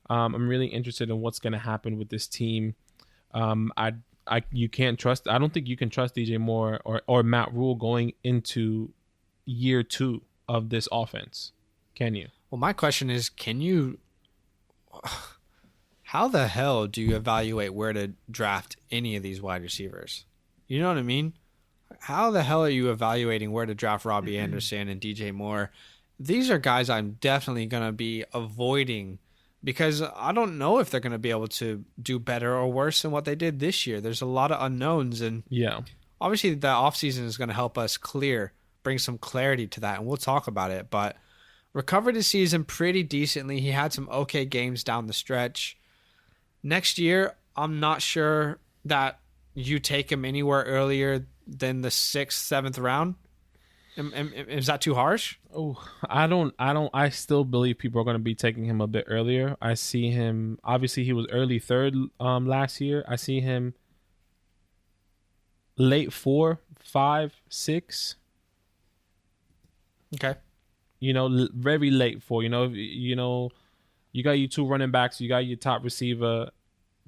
I'm really interested in what's going to happen with this team. You can't trust. I don't think you can trust DJ Moore or Matt Rule going into year 2 of this offense. Can you? Well, my question is, can you? How the hell do you evaluate where to draft any of these wide receivers? You know what I mean? How the hell are you evaluating where to draft Robbie Anderson and DJ Moore? These are guys I'm definitely going to be avoiding, because I don't know if they're going to be able to do better or worse than what they did this year. There's a lot of unknowns, and obviously the offseason is going to help us bring some clarity to that, and we'll talk about it. But recovered his season pretty decently. He had some okay games down the stretch. Next year, I'm not sure that you take him anywhere earlier than the 6th, 7th round. Is that too harsh? Oh, I still believe people are going to be taking him a bit earlier. I see him, obviously he was early 3rd last year. I see him late 4, 5, 6. Okay. Very late 4. You got your 2 running backs, you got your top receiver,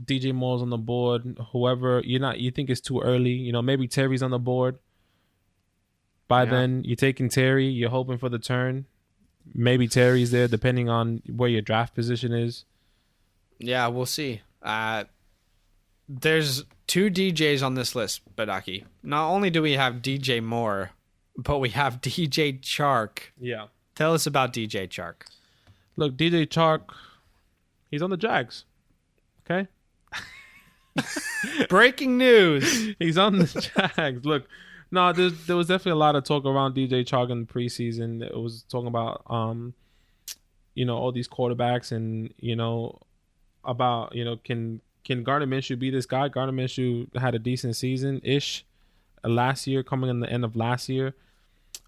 DJ Moore's on the board, whoever, you think it's too early, maybe Terry's on the board. By then, you're taking Terry, you're hoping for the turn. Maybe Terry's there, depending on where your draft position is. Yeah, we'll see. There's 2 DJs on this list, Badaki. Not only do we have DJ Moore, but we have DJ Chark. Yeah. Tell us about DJ Chark. Look, DJ Chark, he's on the Jags. Okay? Breaking news. He's on the Jags. Look, no, there was definitely a lot of talk around DJ Chark in the preseason. It was talking about, all these quarterbacks and, about, can Gardner Minshew be this guy? Gardner Minshew had a decent season-ish last year, coming in the end of last year.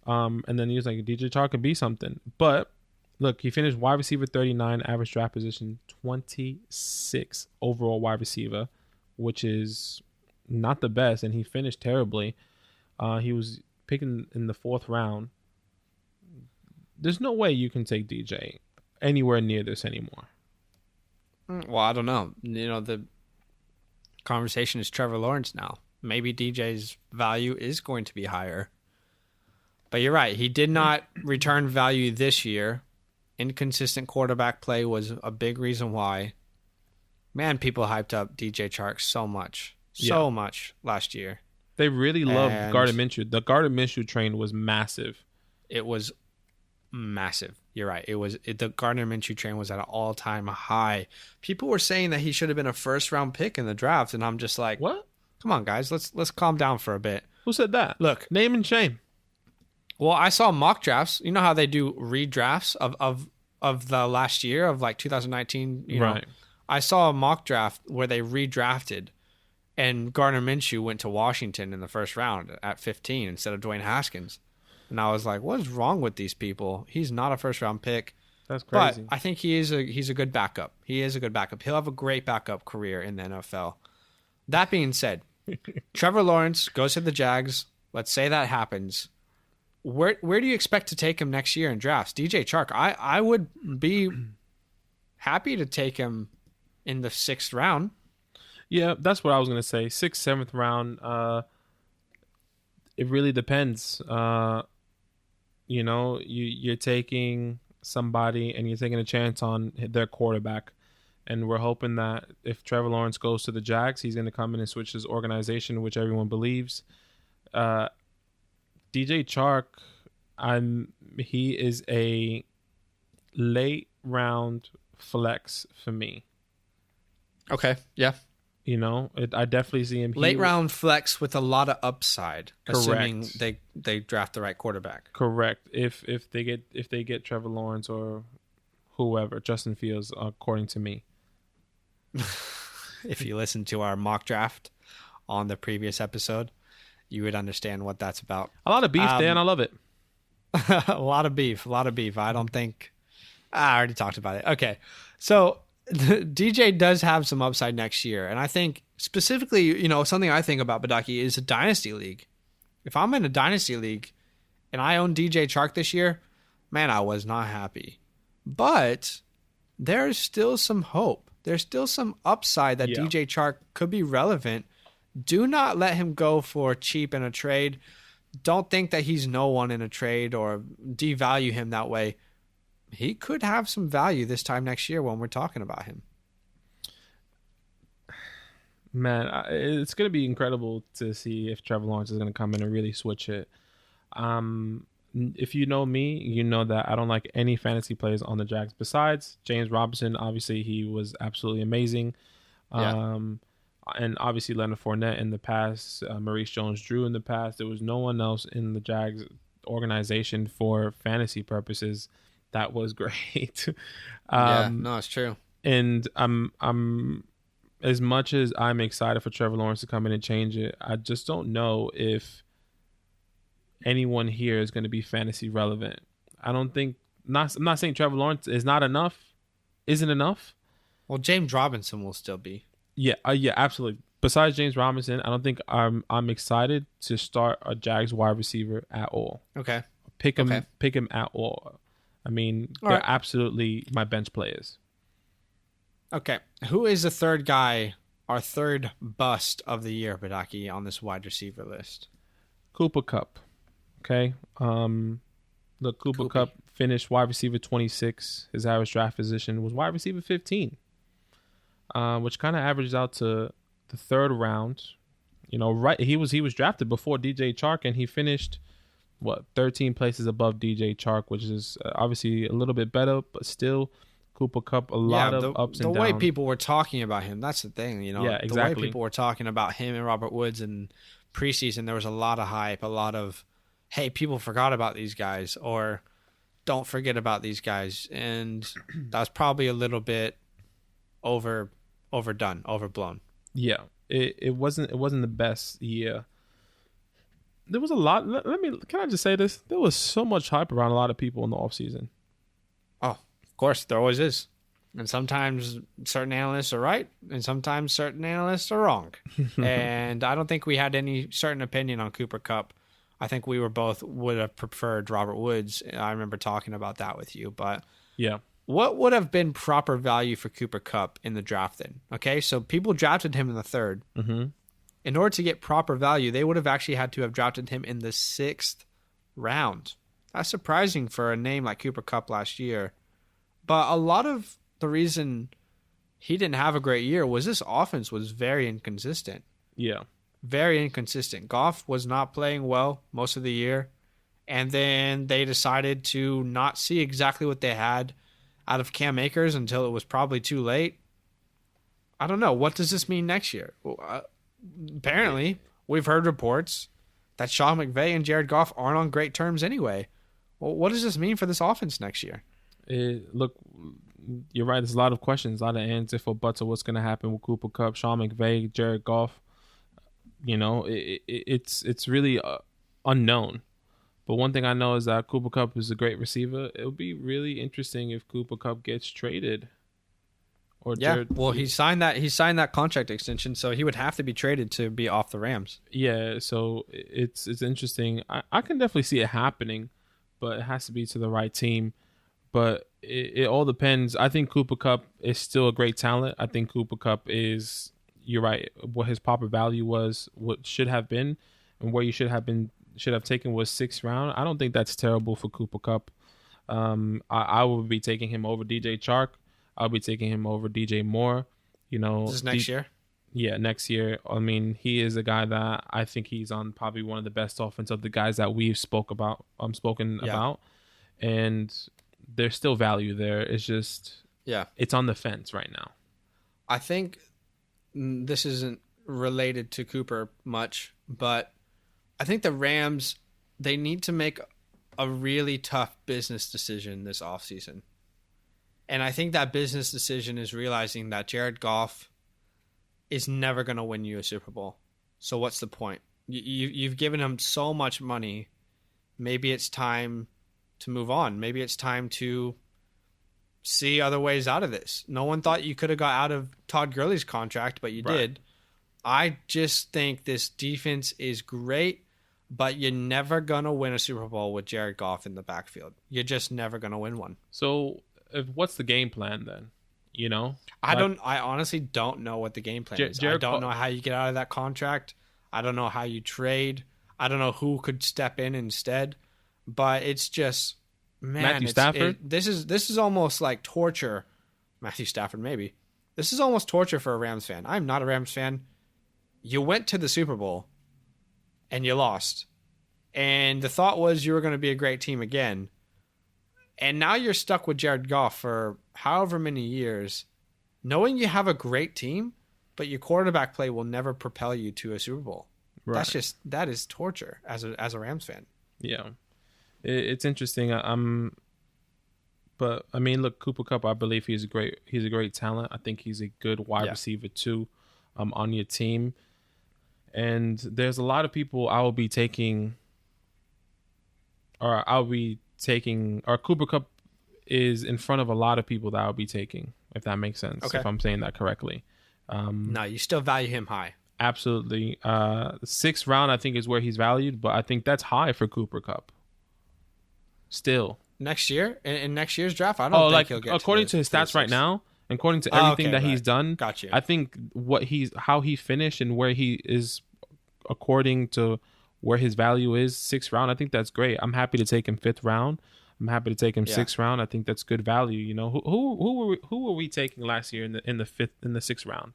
And then he was like, DJ Chark can be something. But, look, he finished wide receiver 39, average draft position 26 overall wide receiver, which is not the best, and he finished terribly. He was picking in the 4th round. There's no way you can take DJ anywhere near this anymore. Well, I don't know. The conversation is Trevor Lawrence now. Maybe DJ's value is going to be higher. But you're right. He did not return value this year. Inconsistent quarterback play was a big reason why. Man, people hyped up DJ Chark so much last year. They really loved Gardner Minshew. The Gardner Minshew train was massive. It was massive. You're right. The Gardner Minshew train was at an all-time high. People were saying that he should have been a first-round pick in the draft, and I'm just like, what? Come on, guys. Let's calm down for a bit. Who said that? Look, name and shame. Well, I saw mock drafts. You know how they do redrafts of the last year of like 2019. Right. I saw a mock draft where they redrafted, and Gardner Minshew went to Washington in the first round at 15 instead of Dwayne Haskins. And I was like, what is wrong with these people? He's not a first-round pick. That's crazy. But I think he's a good backup. He is a good backup. He'll have a great backup career in the NFL. That being said, Trevor Lawrence goes to the Jags. Let's say that happens. Where do you expect to take him next year in drafts? DJ Chark, I would be happy to take him in the 6th round. Yeah, that's what I was going to say. 6th, 7th round. It really depends. You're taking somebody and you're taking a chance on their quarterback. And we're hoping that if Trevor Lawrence goes to the Jags, he's going to come in and switch his organization, which everyone believes. DJ Chark, he is a late round flex for me. Okay, yeah. I definitely see him late round flex with a lot of upside, correct. Assuming they draft the right quarterback. Correct. If they get Trevor Lawrence or whoever, Justin Fields, according to me. If you listen to our mock draft on the previous episode, you would understand what that's about. A lot of beef, Dan. I love it. A lot of beef. I don't think... I already talked about it. Okay. So DJ does have some upside next year. And I think specifically, something I think about Badaki is a dynasty league. If I'm in a dynasty league and I own DJ Chark this year, man, I was not happy. But there's still some hope. There's still some upside that DJ Chark could be relevant. Do not let him go for cheap in a trade. Don't think that he's no one in a trade or devalue him that way. He could have some value this time next year when we're talking about him. Man, it's going to be incredible to see if Trevor Lawrence is going to come in and really switch it. If you know me, you know that I don't like any fantasy players on the Jags besides James Robinson. Obviously, he was absolutely amazing. Yeah. And obviously Leonard Fournette in the past, Maurice Jones-Drew in the past. There was no one else in the Jags organization for fantasy purposes that was great. No, it's true. And I'm as much as I'm excited for Trevor Lawrence to come in and change it, I just don't know if anyone here is going to be fantasy relevant. I'm not saying Trevor Lawrence is not enough, isn't enough. Well, James Robinson will still be. Yeah, absolutely. Besides James Robinson, I don't think I'm excited to start a Jags wide receiver at all. Okay. Pick him at all. I mean, they're absolutely my bench players. Okay. Who is the third guy, our third bust of the year, Badaki, on this wide receiver list? Kupp. Okay. Look, Kupp finished wide receiver 26. His average draft position was wide receiver 15. which kind of averages out to the third round. You know, right? He was drafted before DJ Chark, and he finished 13 places above DJ Chark, which is obviously a little bit better, but still, Cooper Kupp, a lot of ups and downs. The way people were talking about him, that's the thing, you know. Yeah, exactly. The way people were talking about him and Robert Woods in preseason, there was a lot of hype, a lot of, hey, people forgot about these guys, or don't forget about these guys, and that was probably a little bit overdone, overblown. Yeah, it wasn't the best year. There was a lot. Can I just say this? There was so much hype around a lot of people in the offseason. Oh, of course, there always is. And sometimes certain analysts are right, and sometimes certain analysts are wrong. And I don't think we had any certain opinion on Cooper Kupp. I think we would have preferred Robert Woods. I remember talking about that with you. But yeah, what would have been proper value for Cooper Kupp in the draft then? Okay, so people drafted him in the third. Mm-hmm. In order to get proper value, they would have actually had to have drafted him in the 6th round. That's surprising for a name like Cooper Kupp last year. But a lot of the reason he didn't have a great year was this offense was very inconsistent. Yeah. Very inconsistent. Goff was not playing well most of the year. And then they decided to not see exactly what they had out of Cam Akers until it was probably too late. I don't know. What does this mean next year? Apparently, we've heard reports that Sean McVay and Jared Goff aren't on great terms anyway. Well, what does this mean for this offense next year? Look, you're right. There's a lot of questions, a lot of ands, if or buts of what's going to happen with Cooper Kupp, Sean McVay, Jared Goff. You know, it's really unknown. But one thing I know is that Cooper Kupp is a great receiver. It would be really interesting if Cooper Kupp gets traded. Or he signed that contract extension, so he would have to be traded to be off the Rams. Yeah, so it's interesting. I can definitely see it happening, but it has to be to the right team. But it all depends. I think Cooper Kupp is still a great talent. I think Cooper Kupp is, you're right, what his proper value was, what should have been, and where you should have taken was 6th round. I don't think that's terrible for Cooper Kupp. I would be taking him over DJ Chark. I'll be taking him over DJ Moore. You know, this is next year? Yeah, next year. I mean, he is a guy that I think he's on probably one of the best offense of the guys that we've spoken about. And there's still value there. It's just, it's on the fence right now. I think this isn't related to Cooper much, but I think the Rams, they need to make a really tough business decision this offseason. And I think that business decision is realizing that Jared Goff is never going to win you a Super Bowl. So what's the point? You've given him so much money. Maybe it's time to move on. Maybe it's time to see other ways out of this. No one thought you could have got out of Todd Gurley's contract, but you did. I just think this defense is great, but you're never going to win a Super Bowl with Jared Goff in the backfield. You're just never going to win one. So what's the game plan then? You know, I honestly don't know what the game plan is. I don't know how you get out of that contract. I don't know how you trade. I don't know who could step in instead. But it's just, man, Matthew Stafford. This is almost like torture. Matthew Stafford, maybe. This is almost torture for a Rams fan. I'm not a Rams fan. You went to the Super Bowl and you lost, and the thought was you were going to be a great team again. And now you're stuck with Jared Goff for however many years, knowing you have a great team, but your quarterback play will never propel you to a Super Bowl. Right. That is torture as a Rams fan. Yeah, it's interesting. But I mean, look, Cooper Kupp, I believe he's a great talent. I think he's a good wide receiver too, on your team. And there's a lot of people I will be taking, or Cooper Kupp is in front of a lot of people that I'll be taking, if that makes sense. Okay. If I'm saying that correctly. No, you still value him high. Absolutely. 6th round, I think, is where he's valued, but I think that's high for Cooper Kupp. Still. Next year? In next year's draft? I don't think he'll get according to his stats right now, according to everything he's done, gotcha. I think how he finished and where he is according to where his value is, 6th round, I think that's great. I'm happy to take him 5th round. I'm happy to take him Yeah. 6th round. I think that's good value. You know, who were we taking last year in the 6th round?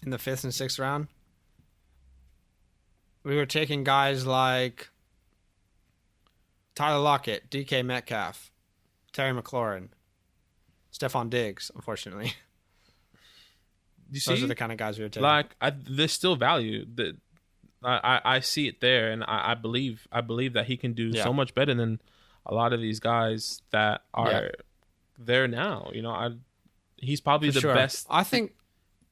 In the 5th and 6th round, we were taking guys like Tyler Lockett, DK Metcalf, Terry McLaurin, Stefon Diggs, unfortunately. You see, Those are the kind of guys we were taking. like there's still value. That I see it there, and I believe that he can do so much better than a lot of these guys that are there now. You know, he's probably the best. I think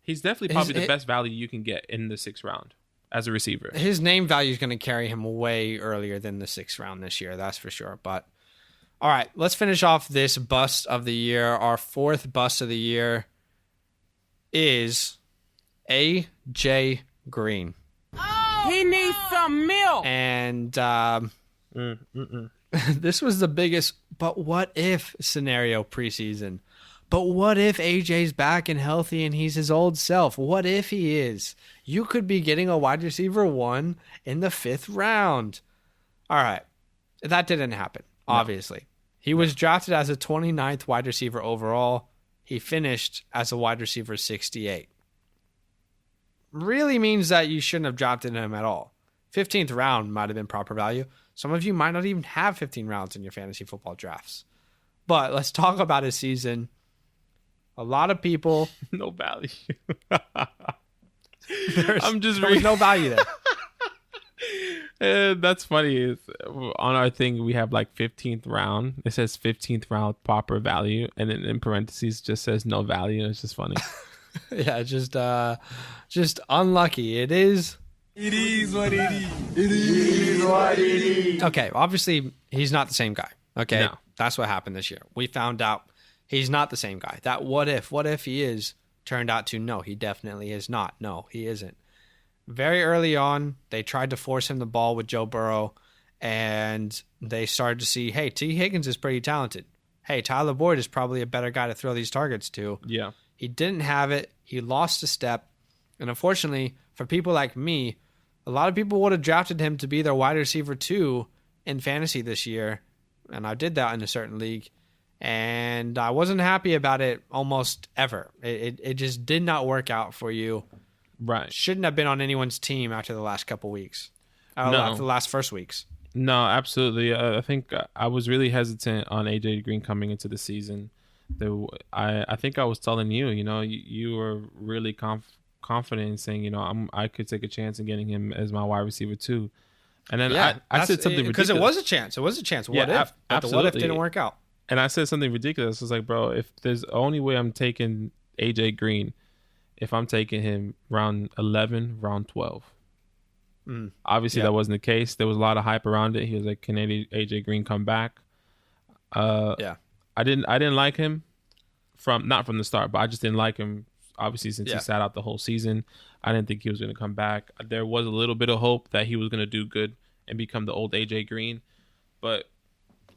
he's definitely probably the best value you can get in the 6th round as a receiver. his name value is going to carry him way earlier than the 6th round this year. That's for sure. But all right, let's finish off this bust of the year. Our 4th bust of the year is AJ Green. He needs some milk. And this was the biggest but what if scenario preseason. But what if AJ's back and healthy and he's his old self? What if he is? You could be getting a wide receiver 1 in the 5th round. All right. That didn't happen, obviously. He was drafted as a 29th wide receiver overall. He finished as a wide receiver 68. Really means that you shouldn't have drafted him at all. 15th round might have been proper value. Some of you might not even have 15 rounds in your fantasy football drafts. But let's talk about his season. A lot of people... No value. there was no value there. That's funny. On our thing, we have like 15th round. It says 15th round proper value, and then in parentheses just says no value. It's just funny. Yeah, just unlucky. It is what it is. It is what it is. Okay, obviously he's not the same guy. Okay, No. That's what happened this year. We found out he's not the same guy. That what if he is, turned out to no, he definitely is not. No, he isn't. Very early on, they tried to force him the ball with Joe Burrow, and they started to see, hey, T. Higgins is pretty talented. Hey, Tyler Boyd is probably a better guy to throw these targets to. Yeah. He didn't have it. He lost a step. And unfortunately, for people like me, a lot of people would have drafted him to be their wide receiver 2 in fantasy this year. And I did that in a certain league. And I wasn't happy about it almost ever. It just did not work out for you. Right. Shouldn't have been on anyone's team after the last couple weeks. No. After the last first weeks. No, absolutely. I think I was really hesitant on AJ Green coming into the season. I think I was telling you, you were really confident in saying, I could take a chance in getting him as my wide receiver 2. And then I said something ridiculous. Because it was a chance. It was a chance. What if? But the what if didn't work out. And I said something ridiculous. I was like, bro, if there's the only way I'm taking AJ Green, if I'm taking him round 11, round 12. Obviously, that wasn't the case. There was a lot of hype around it. He was like, can AJ Green come back? I didn't like him not from the start, but I just didn't like him. Obviously, since he sat out the whole season, I didn't think he was going to come back. There was a little bit of hope that he was going to do good and become the old AJ Green, but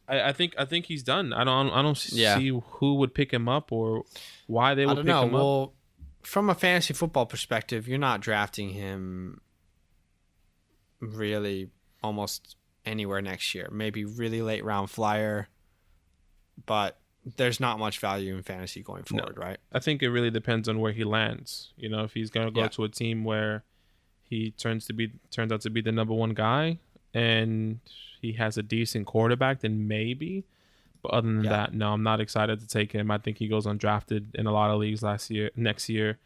I think he's done. I don't see who would pick him up or why they would pick him up. Well, from a fantasy football perspective, you're not drafting him really almost anywhere next year. Maybe really late round flyer, but there's not much value in fantasy going forward, right? I think it really depends on where he lands. If he's going to go to a team where he turns out to be the number 1 guy and he has a decent quarterback, then maybe. But other than that, no, I'm not excited to take him. I think he goes undrafted in a lot of leagues next year.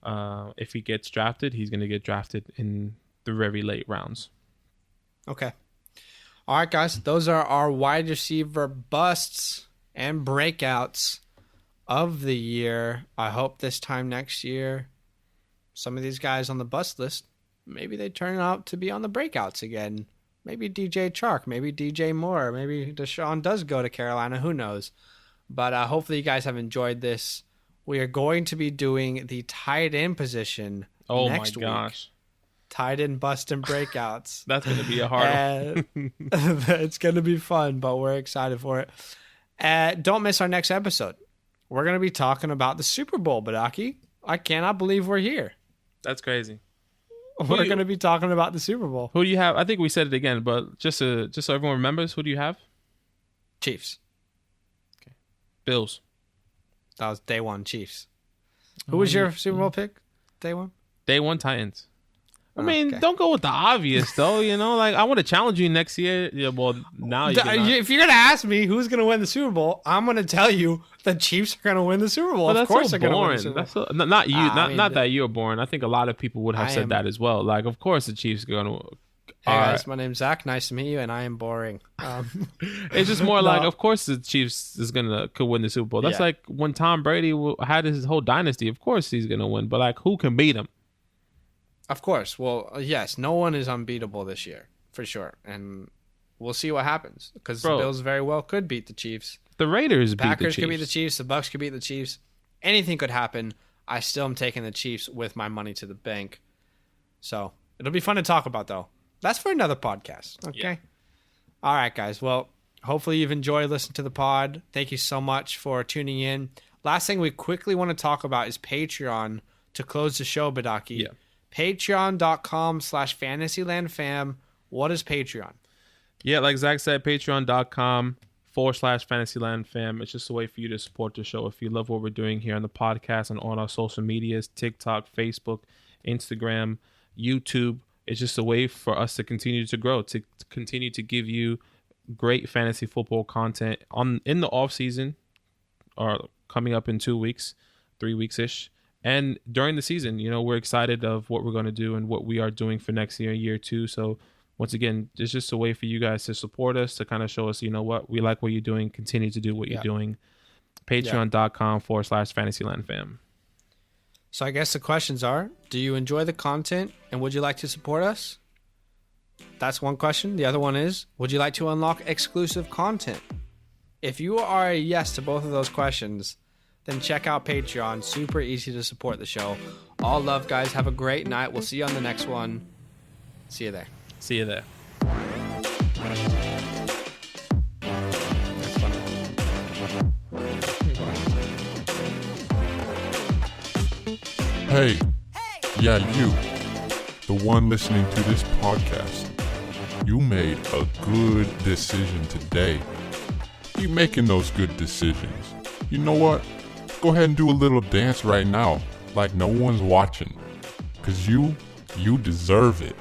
If he gets drafted, he's going to get drafted in the very late rounds. Okay. All right, guys. Those are our wide receiver busts and breakouts of the year. I hope this time next year, some of these guys on the bust list, maybe they turn out to be on the breakouts again. Maybe DJ Chark, maybe DJ Moore, maybe Deshaun does go to Carolina. Who knows? But hopefully you guys have enjoyed this. We are going to be doing the tight end position next week. Oh my gosh. Tight end bust and breakouts. That's going to be a hard one. It's going to be fun, but we're excited for it. Don't miss our next episode. We're going to be talking about the Super Bowl, Badaki. I cannot believe we're here. That's crazy. We're going to be talking about the Super Bowl. Who do you have? I think we said it again, but just so everyone remembers, who do you have? Chiefs. Bills. That was day one, Chiefs. Who was your Super Bowl pick? Day one? Day one, Titans. I mean, don't go with the obvious, though. Like, I want to challenge you next year. Yeah, well, now if you're going to ask me who's going to win the Super Bowl, I'm going to tell you the Chiefs are going to win the Super Bowl. Well, of course so they're going to win the Super Bowl. Not you. Not that you're boring. I think a lot of people would have said that as well. Like, of course the Chiefs are going to... Hey guys, my name's Zach. Nice to meet you, and I am boring. It's just more like, of course, the Chiefs could win the Super Bowl. That's like when Tom Brady had his whole dynasty. Of course, he's gonna win, but like, who can beat him? Of course. Well, yes, no one is unbeatable this year for sure, and we'll see what happens because the Bills very well could beat the Chiefs. The Raiders, Packers could beat the Chiefs. The Bucks could beat the Chiefs. Anything could happen. I still am taking the Chiefs with my money to the bank. So it'll be fun to talk about, though. That's for another podcast. Okay. Yeah. All right, guys. Well, hopefully you've enjoyed listening to the pod. Thank you so much for tuning in. Last thing we quickly want to talk about is Patreon to close the show, Badaki. Yeah. Patreon.com/FantasylandFam. What is Patreon? Yeah, like Zach said, Patreon.com/FantasylandFam. It's just a way for you to support the show. If you love what we're doing here on the podcast and on our social medias, TikTok, Facebook, Instagram, YouTube. It's just a way for us to continue to grow, to continue to give you great fantasy football content in the off season, or coming up in 2 weeks, 3 weeks ish, and during the season. We're excited of what we're going to do and what we are doing for next year 2. So once again, it's just a way for you guys to support us, to kind of show us, what we like what you're doing, continue to do what you're doing. Patreon.com/FantasylandFam. So I guess the questions are, do you enjoy the content and would you like to support us? That's one question. The other one is, would you like to unlock exclusive content? If you are a yes to both of those questions, then check out Patreon. Super easy to support the show. All love, guys. Have a great night. We'll see you on the next one. See you there. See you there. Hey, yeah, you, the one listening to this podcast, you made a good decision today. Keep making those good decisions. You know what? Go ahead and do a little dance right now, like no one's watching. 'Cause you deserve it.